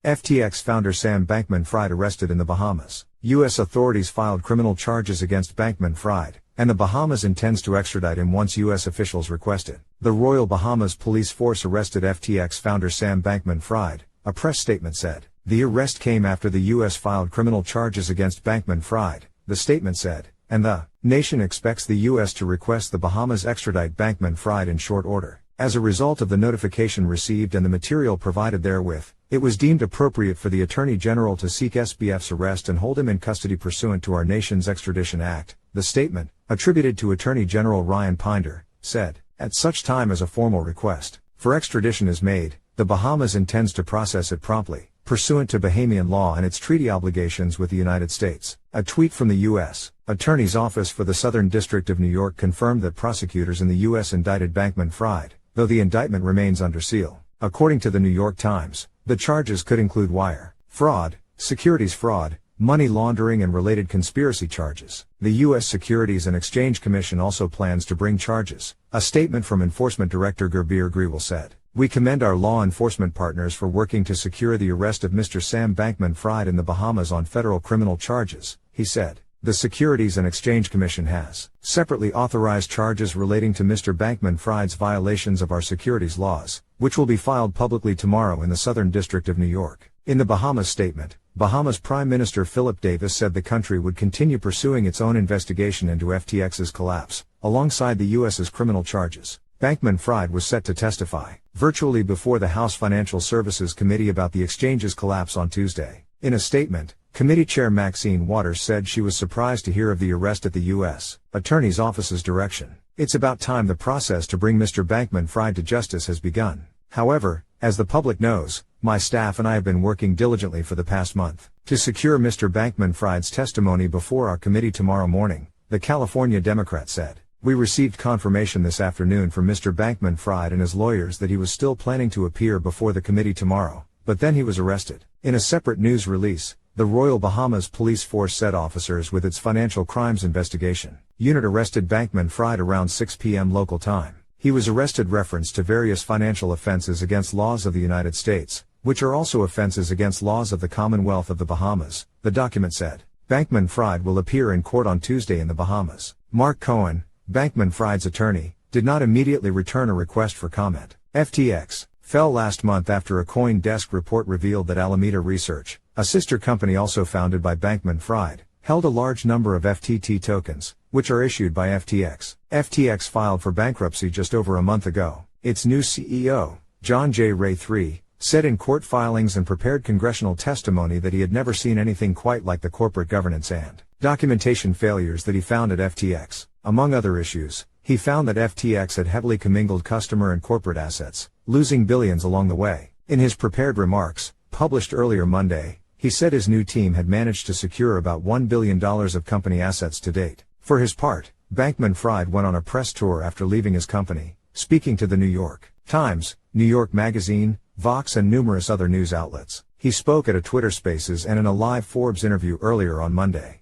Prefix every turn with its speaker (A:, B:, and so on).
A: FTX founder Sam Bankman-Fried arrested in the Bahamas. U.S. authorities filed criminal charges against Bankman-Fried, and the Bahamas intends to extradite him once U.S. officials request it. The Royal Bahamas Police Force arrested FTX founder Sam Bankman-Fried, a press statement said. The arrest came after the U.S. filed criminal charges against Bankman-Fried, the statement said, and the nation expects the U.S. to request the Bahamas extradite Bankman-Fried in short order. As a result of the notification received and the material provided therewith, it was deemed appropriate for the Attorney General to seek SBF's arrest and hold him in custody pursuant to our nation's Extradition Act, the statement, attributed to Attorney General Ryan Pinder, said. At such time as a formal request for extradition is made, the Bahamas intends to process it promptly, pursuant to Bahamian law and its treaty obligations with the United States. A tweet from the U.S. Attorney's Office for the Southern District of New York confirmed that prosecutors in the U.S. indicted Bankman-Fried, though the indictment remains under seal. According to the New York Times, the charges could include wire fraud, securities fraud, money laundering and related conspiracy charges. The U.S. Securities and Exchange Commission also plans to bring charges. A statement from Enforcement Director Gurbir Grewal said, "We commend our law enforcement partners for working to secure the arrest of Mr. Sam Bankman-Fried in the Bahamas on federal criminal charges," he said. The Securities and Exchange Commission has separately authorized charges relating to Mr. Bankman-Fried's violations of our securities laws, which will be filed publicly tomorrow in the Southern District of New York. In the Bahamas statement, Bahamas Prime Minister Philip Davis said the country would continue pursuing its own investigation into FTX's collapse, alongside the U.S.'s criminal charges. Bankman-Fried was set to testify virtually before the House Financial Services Committee about the exchange's collapse on Tuesday. In a statement, Committee Chair Maxine Waters said she was surprised to hear of the arrest at the U.S. Attorney's Office's direction. "It's about time the process to bring Mr. Bankman-Fried to justice has begun. However, as the public knows, my staff and I have been working diligently for the past month to secure Mr. Bankman-Fried's testimony before our committee tomorrow morning," the California Democrat said. "We received confirmation this afternoon from Mr. Bankman-Fried and his lawyers that he was still planning to appear before the committee tomorrow, but then he was arrested." In a separate news release, the Royal Bahamas Police Force said officers with its Financial Crimes Investigation Unit arrested Bankman-Fried around 6 p.m. local time. He was arrested reference to various financial offenses against laws of the United States, which are also offenses against laws of the Commonwealth of the Bahamas, the document said. Bankman-Fried will appear in court on Tuesday in the Bahamas. Mark Cohen, Bankman-Fried's attorney, did not immediately return a request for comment. FTX fell last month after a CoinDesk report revealed that Alameda Research, a sister company also founded by Bankman-Fried, held a large number of FTT tokens, which are issued by FTX. FTX filed for bankruptcy just over a month ago. Its new CEO, John J. Ray III, said in court filings and prepared congressional testimony that he had never seen anything quite like the corporate governance and documentation failures that he found at FTX. Among other issues, he found that FTX had heavily commingled customer and corporate assets, losing billions along the way. In his prepared remarks, published earlier Monday, he said his new team had managed to secure about $1 billion of company assets to date. For his part, Bankman-Fried went on a press tour after leaving his company, speaking to the New York Times, New York Magazine, Vox and numerous other news outlets. He spoke at a Twitter Spaces and in a live Forbes interview earlier on Monday.